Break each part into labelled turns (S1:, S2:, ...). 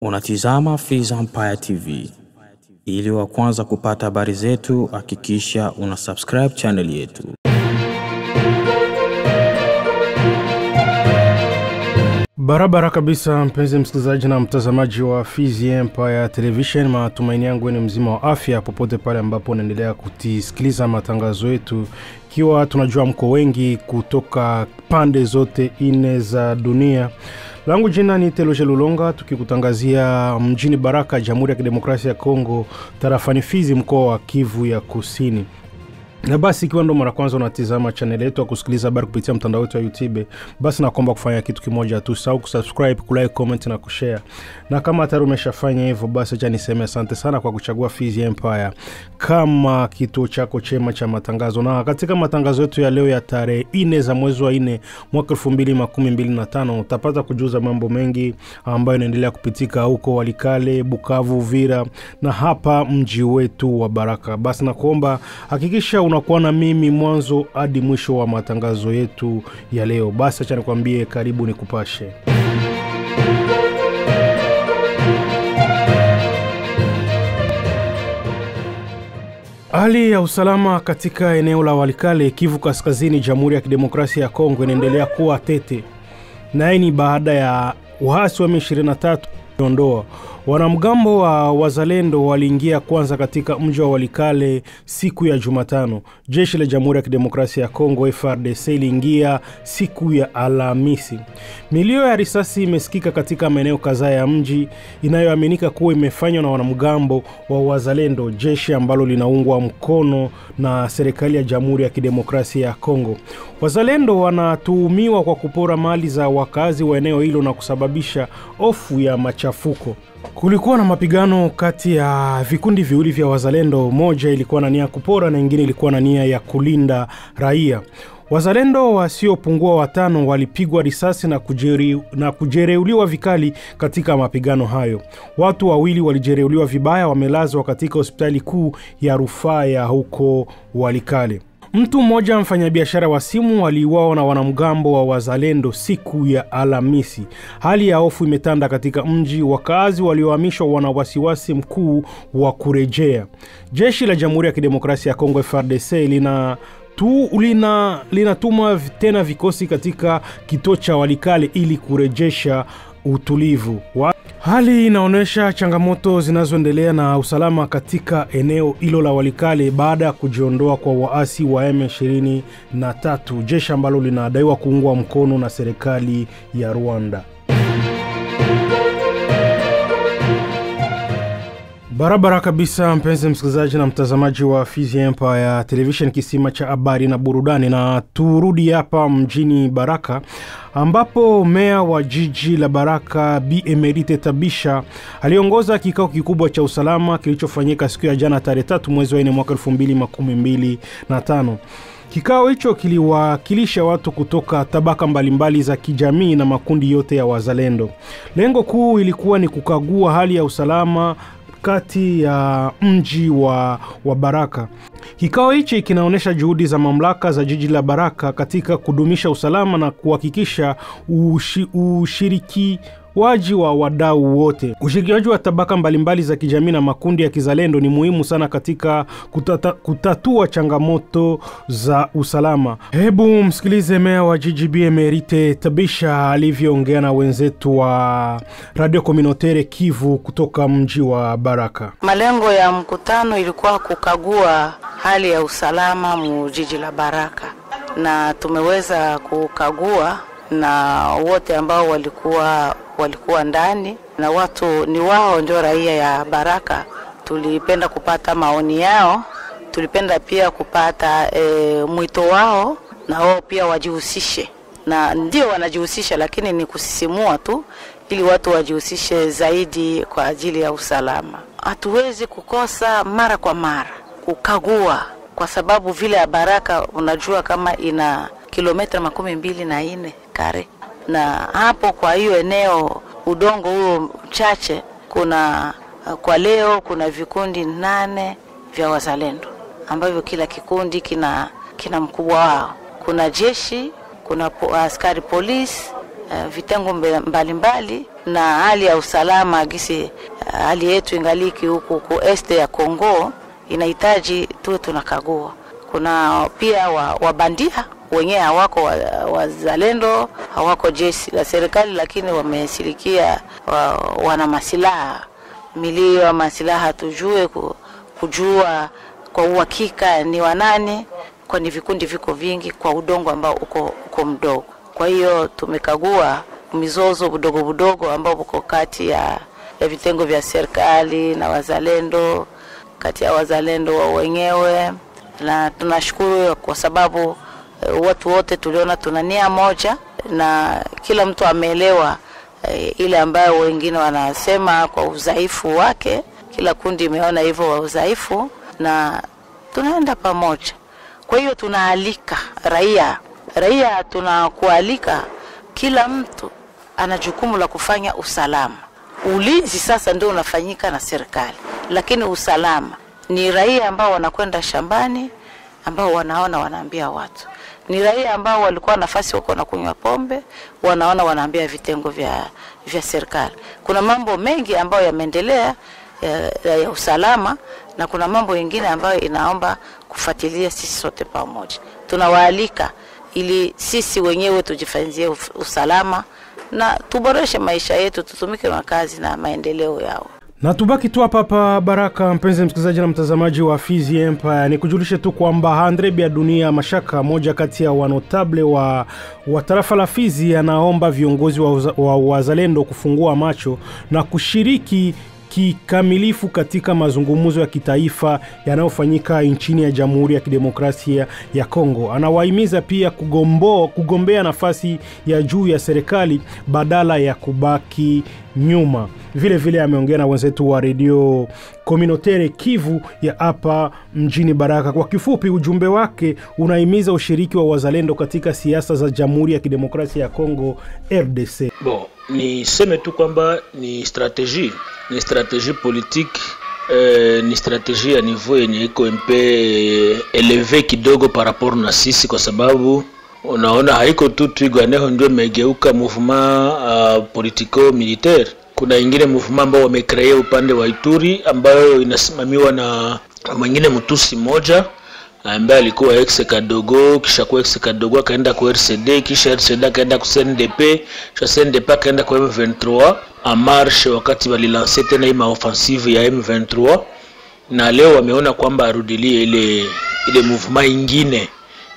S1: Unatizama Fizi Empire TV. Ili wa kwanza kupata habari zetu, hakikisha una subscribe channel yetu.
S2: Barabara kabisa mpenzi msikilizaji na mtazamaji wa Fizi Empire Television, matumaini yangu ni mzima wa afya popote pale ambapo unaendelea kusikiliza matangazo yetu, kiwa tunajua mko wengi kutoka pande zote ine za dunia. Langu jina ni Teloje Lulonga, tukikutangazia mjini Baraka, Jamhuri ya Kidemokrasia ya Kongo, tarafani Fizi, mkoa wa Kivu ya Kusini. Na basi ikiwa ndo mara kwanza unatizama channel yetu kusikiliza habari kupitia mtandao wetu wa YouTube, basi nakuomba kufanya kitu kimoja tu, usahau kusubscribe, kulike, comment na kushare. Na kama tayari umeshafanya hivyo, basi acha niseme asante sana kwa kuchagua Fizi Empire kama kituo chako chema cha matangazo. Na katika matangazo yetu ya leo ya tarehe 4 za mwezi wa 4 mwaka 2025 utapata kujuza mambo mengi ambayo yanaendelea kupitika huko Walikale, Bukavu, Uvira na hapa mji wetu wa Baraka. Basi nakuomba hakikisha unakuwa na mimi mwanzo hadi mwisho wa matangazo yetu ya leo. Basi acha nikwambie, karibu nikupashe. Hali ya usalama katika eneo la Walikale, Kivu Kaskazini, Jamhuri ya Kidemokrasia ya Kongo inaendelea kuwa tete. Na hii ni baada ya waasi wa M23 kuondoa. Wanamgambo wa Wazalendo waliingia kwanza katika mji wa Walikale siku ya Jumatano. Jeshi la Jamhuri ya Kidemokrasia ya Kongo FARDC iliingia siku ya Alhamisi. Milio ya risasi imesikika katika maeneo kadhaa ya mji, inayoaminika kuwa imefanywa na wanamgambo wa Wazalendo, jeshi ambalo linaungwa mkono na serikali ya Jamhuri ya Kidemokrasia ya Kongo. Wazalendo wanatuhumiwa kwa kupora mali za wakazi wa eneo hilo na kusababisha hofu ya machafuko. Kulikuwa na mapigano kati ya vikundi viwili vya Wazalendo, moja ilikuwa na nia kupora na nyingine ilikuwa na nia ya kulinda raia. Wazalendo wasiopungua 5 walipigwa risasi na kujereuliwa vikali katika mapigano hayo. Watu 2 walijereuliwa vibaya, wamelazwa katika hospitali kuu ya rufaa ya huko Walikale. Mtu mmoja mfanyabiashara wa simu aliuawa na wanamgambo wa Wazalendo siku ya Alhamisi. Hali ya hofu imetanda katika mji, wakazi waliohamishwa wana wasiwasi mkuu wa kurejea. Jeshi la Jamhuri ya Kidemokrasia ya Kongo FARDC linatuma tena vikosi katika kituo cha Walikale ili kurejesha utulivu. Hali inaonesha changamoto zinazoendelea na usalama katika eneo hilo la Walikale baada ya kujiondoa kwa waasi wa M23, jeshi ambalo linadaiwa kuungwa mkono na serikali ya Rwanda. Barabara kabisa mpenzi msikilizaji na mtazamaji wa Fizi Empire Television, kisima cha habari na burudani, na turudi hapa mjini Baraka ambapo meya wa jiji la Baraka Bi Emerite Tabisha aliongoza kikao kikubwa cha usalama kilichofanyika siku ya jana tarehe 3 mwezi wa 4 mwaka 2025. Kikao hicho kiliwakilisha watu kutoka tabaka mbalimbali za kijamii na makundi yote ya Wazalendo. Lengo kuu ilikuwa ni kukagua hali ya usalama kati ya mji wa Baraka. Kikao hichi kinaonesha juhudi za mamlaka za jiji la Baraka katika kudumisha usalama na kuhakikisha ushiriki waji wa wadau wote. Ushirikiaji wa tabaka mbalimbali za kijamii na makundi ya kizalendo ni muhimu sana katika kutatua changamoto za usalama. Hebu msikilize meya wa jiji Bi Emerite Tabisha alivyoongea na wenzetu wa Radio Communautaire Kivu kutoka mji wa Baraka.
S3: Malengo ya mkutano ilikuwa kukagua hali ya usalama mu jiji la Baraka, na tumeweza kukagua na wote ambao walikuwa ndani, na watu ni wao ndio raia ya Baraka. Tulipenda kupata maoni yao, tulipenda pia kupata mwito wao, na wao pia wajihusishe, na ndio wanajihusisha, lakini ni kusisimua tu ili watu wajihusishe zaidi kwa ajili ya usalama. Hatuwezi kukosa mara kwa mara kukagua, kwa sababu vile ya Baraka unajua kama ina kilomita 24 kare, na hapo kwa hiyo eneo udongo huo chache, kwa leo kuna vikundi 8 vya Wazalendo ambavyo kila kikundi kina mkubwa wao. Kuna jeshi, kuna askari polisi, vitengo mbalimbali na hali ya usalama gisi hali yetu ingaliki huku ku este ya Kongo inahitaji tuwe tunakagua. Kuna pia wabandia wenyewe hawako wazalendo, hawako jeshi la serikali, lakini wamesilikia wana masilaha, milio ya masilaha. Tujue kujua kwa uhakika ni wanani, kwani vikundi viko vingi kwa udongo ambao uko mdogo. Kwa hiyo tumekagua mizozo budogo ambao uko kati ya vitengo vya serikali na wazalendo, kati ya wazalendo wenyewe, na tunashukuru kwa sababu watu wote tuliona tuna nia moja na kila mtu ameelewa ile ambayo wengine wanasema kwa udhaifu wake. Kila kundi imeona hivyo wa udhaifu na tunaenda pamoja. Kwa hiyo tunaalika raia tunakualika, kila mtu ana jukumu la kufanya usalama. Ulinzi sasa ndio unafanyika na serikali, lakini usalama ni raia ambao wanakwenda shambani, ambao wanaambia watu. Ni raia ambao walikuwa nafasi wako na kunywa pombe, wanaambia vitengo vya serikali. Kuna mambo mengi ambayo yameendelea ya usalama, na kuna mambo mengine ambayo inaomba kufuatilia sisi sote pamoja. Tunawaalika ili sisi wenyewe tujifanzie usalama na tuboreshe maisha yetu, tutumike na kazi na maendeleo yao.
S2: Na tubaki tu hapa Baraka, mpenzi msikilizaji na mtazamaji wa Fizi Empire, ni kujulishe tu kwamba Andre Biadunia Mashaka, moja kati ya wanotable wa tarafa la Fizi, anaomba viongozi wa wazalendo kufungua macho na kushiriki kikamilifu katika mazungumzo ya kitaifa yanayofanyika nchini ya Jamhuri ya Kidemokrasia ya Kongo. Anawahimiza pia kugombea nafasi ya juu ya serikali badala ya kubaki nyuma. Vile ameongea na wenzetu wa Radio Communautaire Kivu ya hapa mjini Baraka. Kwa kifupi, ujumbe wake unahimiza ushiriki wa wazalendo katika siasa za Jamhuri ya Kidemokrasia ya Kongo RDC.
S4: Ni seme tu kwamba ni strategie politique, ni strategie ya niveau yenye iko mpe eleve kidogo par rapport na sisi, kwa sababu unaona haiko tu Twirwaneho ndio megeuka mouvement politico militaire. Kuna ingine mouvement ambao wamecreate upande wa Ituri ambayo inasimamiwa na mwingine mtusi moja ambaye alikuwa ex Kadogo, kisha kwa ex Kadogo akaenda kwa RCD, kisha RCD akaenda kwa CNDP, kisha CNDP akaenda kwa M23 en marche wakati walilancer tena hii offensive ya M23, na leo wameona kwamba arudilie ile mouvement ingine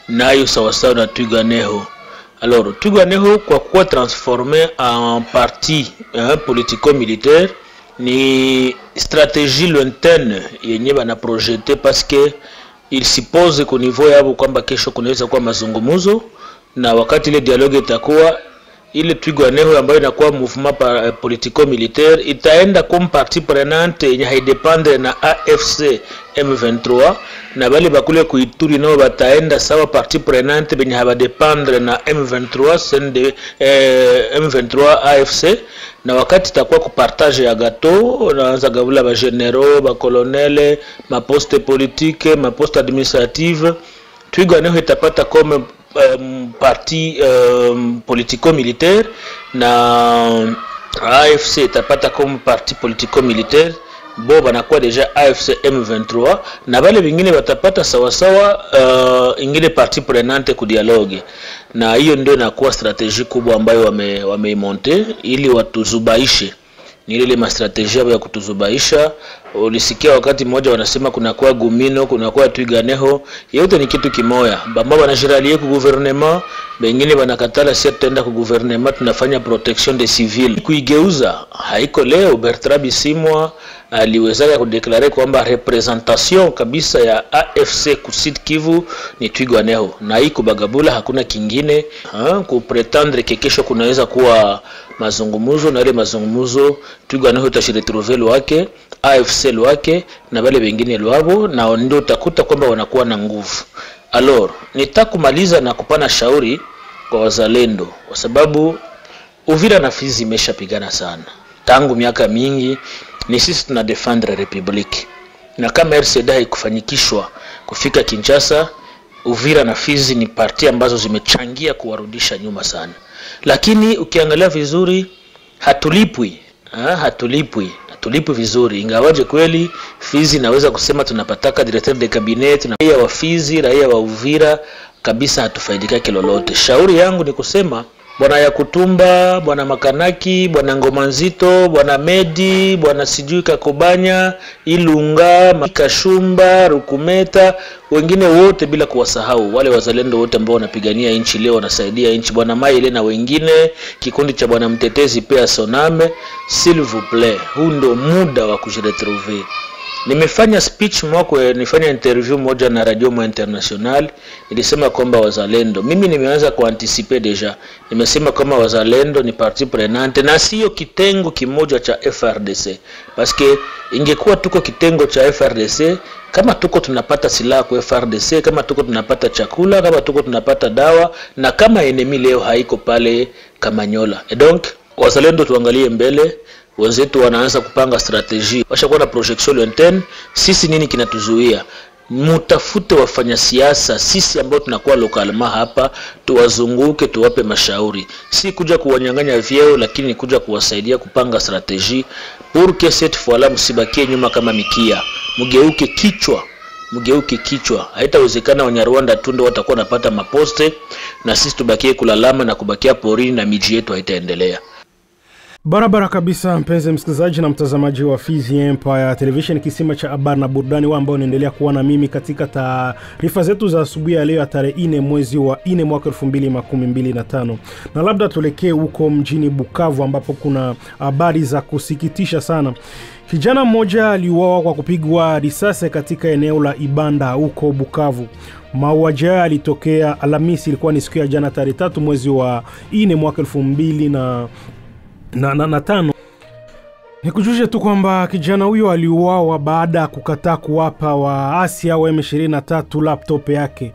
S4: nayo sawasawa na Twirwaneho. Alors Twirwaneho kwa kuwa transformé en parti politico-militaire ni stratégie lointaine yenye bana projeté, parce que il suppose qu'au niveau yabo kwamba kesho kunaweza kuwa mazungumzo, na wakati ile dialogue itakuwa ile Twirwaneho ambayo inakuwa mouvement politico militaire itaenda comme partie prenante yenye haidependre na AFC M23, na bali bakule kuituri nao bataenda sawa partie prenante benye habadependre na M23 M23 AFC, na wakati itakuwa kupartage ya gato, naanza gavula ba generaux, ba colonel, ma poste politique, ma poste administrative. Twirwaneho itapata comme parti politico-militaire, na AFC itapata comme parti politico-militaire. Bo banakuwa deja AFC M23, na bale bingine batapata sawasawa ingine parti prenante ku dialogue. Na hiyo ndio inakuwa strategie kubwa ambayo wameimonte ili watuzubaishe. Ni ile strategia ya kutuzubaisha. Ulisikia wakati mmoja wanasema kuna kwa Gumino, kuna kwa Twirwaneho, yote ni kitu kimoya. Bamba banajiralie ku gouvernement, bengine banakatala si tutaenda ku gouvernement, tunafanya protection des civils. Kuigeuza haiko leo. Bertrand Bisimwa aliweza kudeklare kwamba representation kabisa ya AFC ku Sud Kivu ni Twirwaneho, na iko Bagabula hakuna kingine. Ku pretendre kesho kunaweza kuwa mazungumzo, na ile mazungumzo Twirwaneho tashiretrouver wake, AFC wake na wale wengine wao, na ndio utakuta kwamba wanakuwa na nguvu. Alors nitakumaliza na kupana shauri kwa wazalendo, kwa sababu Uvira na Fizi imeshapigana sana tangu miaka mingi. Ni sisi tuna defendre republique, na kama RCD haikufanyikishwa kufika Kinshasa, Uvira na Fizi ni parti ambazo zimechangia kuwarudisha nyuma sana. Lakini ukiangalia vizuri hatulipwi vizuri, ingawaje kweli Fizi naweza kusema tunapataka directeur de cabinet na raia wa Fizi, raia wa Uvira kabisa hatufaidika kilolote. Shauri yangu ni kusema bwana Yakutumba, bwana Makanaki, bwana Ngoma Nzito, bwana Medi, bwana Sijui Kakobanya, Ilunga, Kashumba, Rukumeta, wengine wote bila kuwasahau wale wazalendo wote ambao wanapigania nchi leo, wanasaidia nchi, bwana Maile na wengine, kikundi cha bwana Mtetezi pia Soname, s'il vous plaît, huu ndio muda wa kujiretrouver. Nimefanya speech nifanya interview moja na Radio Mo International, nilisema kwamba wazalendo, mimi nimeanza kuanticiper deja, nimesema kama wazalendo ni partie prenante na sio kitengo kimoja cha FRDC, paske ingekuwa tuko kitengo cha FRDC, kama tuko tunapata silaha kwa FRDC, kama tuko tunapata chakula, kama tuko tunapata dawa, na kama enemy leo haiko pale Kamanyola. Donc wazalendo tuangalie mbele, wenzetu wanaanza kupanga strategy, washakuwa na projection lointaine. Sisi nini kinatuzuia? Mutafute wafanya siasa, sisi ambao tunakuwa lokalma hapa, tuwazunguke, tuwape mashauri, si kuja kuwanyang'anya vyeo, lakini kuja kuwasaidia kupanga strategy pour que cette fois là msibakie nyuma kama mikia, mgeuke kichwa. Haitawezekana Wanyarwanda tu ndio watakuwa napata maposte na sisi tubakie kulalama na kubakia porini na miji yetu haitaendelea.
S2: Barabara kabisa, mpenzi msikilizaji na mtazamaji wa Fizi Empire Television, kisima cha habari na burudani ambao unaendelea kuwa na mimi katika taarifa zetu za asubuhi ya leo ya tarehe 4 mwezi wa 4 mwaka 2025. Na labda tulekee huko mjini Bukavu ambapo kuna habari za kusikitisha sana. Kijana mmoja aliuawa kwa kupigwa risasi katika eneo la Ibanda huko Bukavu. Mauaji yalitokea Alhamisi, ilikuwa ni siku ya jana tarehe 3 mwezi wa 4 mwaka 2025. Nikujushe tu kwamba kijana huyo aliuawa baada ya kukataa kuwapa waasi wa M23 laptop yake.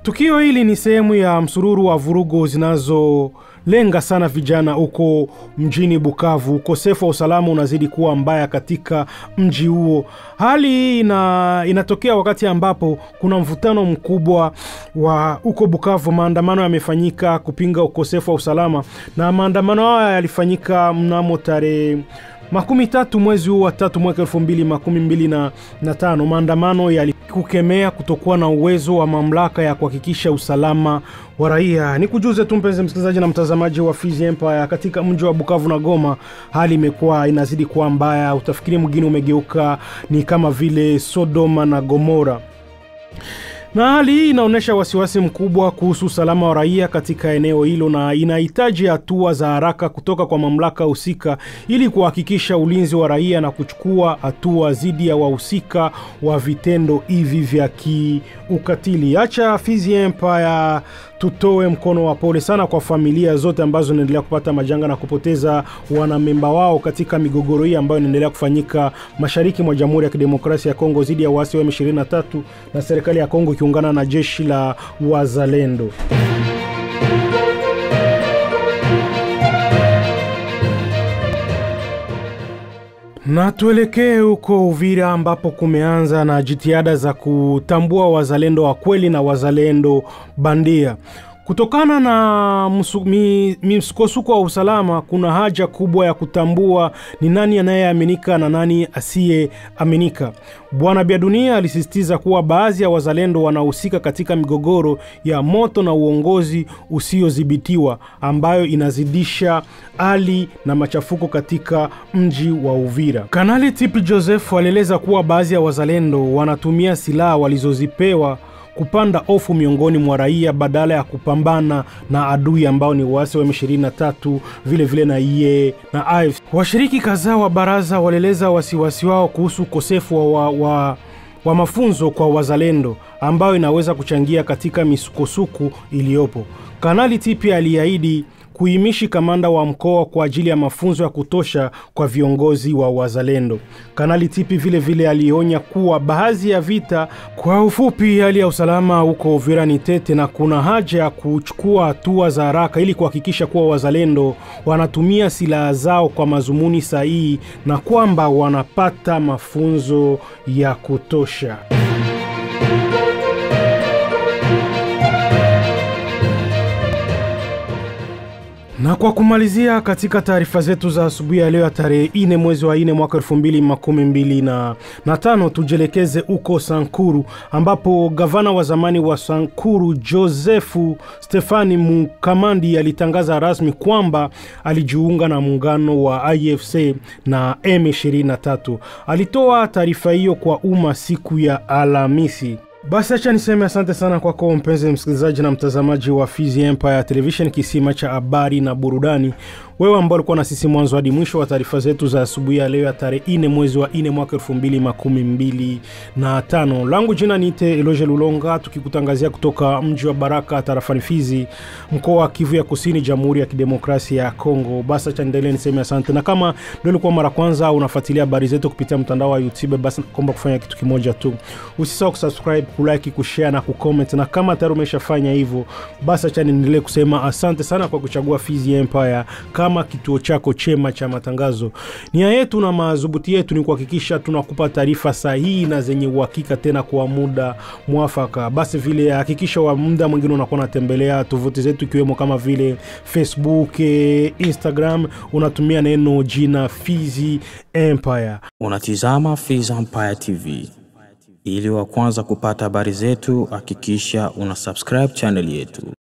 S2: Tukio hili ni sehemu ya msururu wa vurugu zinazolenga sana vijana huko mjini Bukavu. Ukosefu wa usalama unazidi kuwa mbaya katika mji huo. Hali hii inatokea wakati ambapo kuna mvutano mkubwa wa huko Bukavu. Maandamano yamefanyika kupinga ukosefu wa usalama, na maandamano haya yalifanyika mnamo tarehe 13 mwezi wa 3 mwaka 2025. Maandamano yalikukemea kutokuwa na uwezo wa mamlaka ya kuhakikisha usalama wa raia. Nikujuze tu mpenzi msikilizaji na mtazamaji wa Fizi Empire, katika mji wa Bukavu na Goma hali imekuwa inazidi kuwa mbaya. Utafikiri mgini umegeuka ni kama vile Sodoma na Gomora. Na hali hii inaonesha wasiwasi mkubwa kuhusu usalama wa raia katika eneo hilo, na inahitaji hatua za haraka kutoka kwa mamlaka husika ili kuhakikisha ulinzi wa raia na kuchukua hatua dhidi ya wahusika wa vitendo hivi vya kiukatili. Acha Fizi Empire tutoe mkono wa pole sana kwa familia zote ambazo zinaendelea kupata majanga na kupoteza wanamemba wao katika migogoro hii ambayo inaendelea kufanyika mashariki mwa Jamhuri ya Kidemokrasia ya Kongo dhidi ya waasi wa M23 na serikali ya Kongo ikiungana na jeshi la wazalendo. Na tuelekee huko Uvira ambapo kumeanza na jitihada za kutambua wazalendo wa kweli na wazalendo bandia. Kutokana na msukosuko wa usalama, kuna haja kubwa ya kutambua ni nani anayeaminika na nani asiyeaminika. Bwana Biadunia alisisitiza kuwa baadhi ya wazalendo wanahusika katika migogoro ya moto na uongozi usiodhibitiwa ambayo inazidisha hali na machafuko katika mji wa Uvira. Kanali Tipi Joseph alieleza kuwa baadhi ya wazalendo wanatumia silaha walizozipewa kupanda hofu miongoni mwa raia badala ya kupambana na adui ambao ni waasi wa M23 vile vile na IE na AFC. Washiriki kadhaa wa baraza walieleza wasiwasi wao kuhusu ukosefu wa mafunzo kwa wazalendo ambao inaweza kuchangia katika misukosuko iliyopo. Kanali Tipi aliahidi kuhimishi kamanda wa mkoa kwa ajili ya mafunzo ya kutosha kwa viongozi wa wazalendo. Kanali Tipi vile vile alionya kuwa baadhi ya vita, kwa ufupi hali ya usalama huko Uvira ni tete, na kuna haja ya kuchukua hatua za haraka ili kuhakikisha kuwa wazalendo wanatumia silaha zao kwa mazumuni sahihi na kwamba wanapata mafunzo ya kutosha. Na kwa kumalizia katika taarifa zetu za asubuhi ya leo ya tarehe 4 mwezi wa 4 mwaka 2025 tujelekeze uko Sankuru ambapo gavana wa zamani wa Sankuru Josefu Stefani Mukamandi alitangaza rasmi kwamba alijiunga na muungano wa AFC na M23. Alitoa taarifa hiyo kwa umma siku ya Alhamisi. Basi acha niseme asante sana kwako mpenzi msikilizaji na mtazamaji wa Fizi Empire Television, kisima cha habari na burudani. Wewe ambao ulikuwa na sisi mwanzo hadi mwisho wa taarifa zetu za asubuhi ya leo ya tarehe 4 mwezi wa 4 mwaka 2025. Langu jina niite Eloge Lulonga, tukikutangazia kutoka mji wa Baraka tarafani Fizi, mkoa wa Kivu ya Kusini, Jamhuri ya Kidemokrasia ya Kongo. Basi acha niendelee niseme asante, na kama ndio ulikuwa mara kwanza unafuatilia habari zetu kupitia mtandao wa YouTube, basi naomba kufanya kitu kimoja tu. Usisahau kusubscribe, kulike, kushare na kucomment, na kama tayari umeshafanya hivyo, basi acha niendelee kusema asante sana kwa kuchagua Fizi Empire kama kituo chako chema cha matangazo. Nia yetu na madhubuti yetu ni kuhakikisha tunakupa taarifa sahihi na zenye uhakika, tena kwa muda mwafaka. Basi vile hakikisha wa muda mwingine unakuwa unatembelea tovuti zetu ikiwemo kama vile Facebook, Instagram, unatumia neno jina Fizi Empire.
S1: Unatizama Fizi Empire TV. Ili wa kwanza kupata habari zetu, hakikisha una subscribe channel yetu.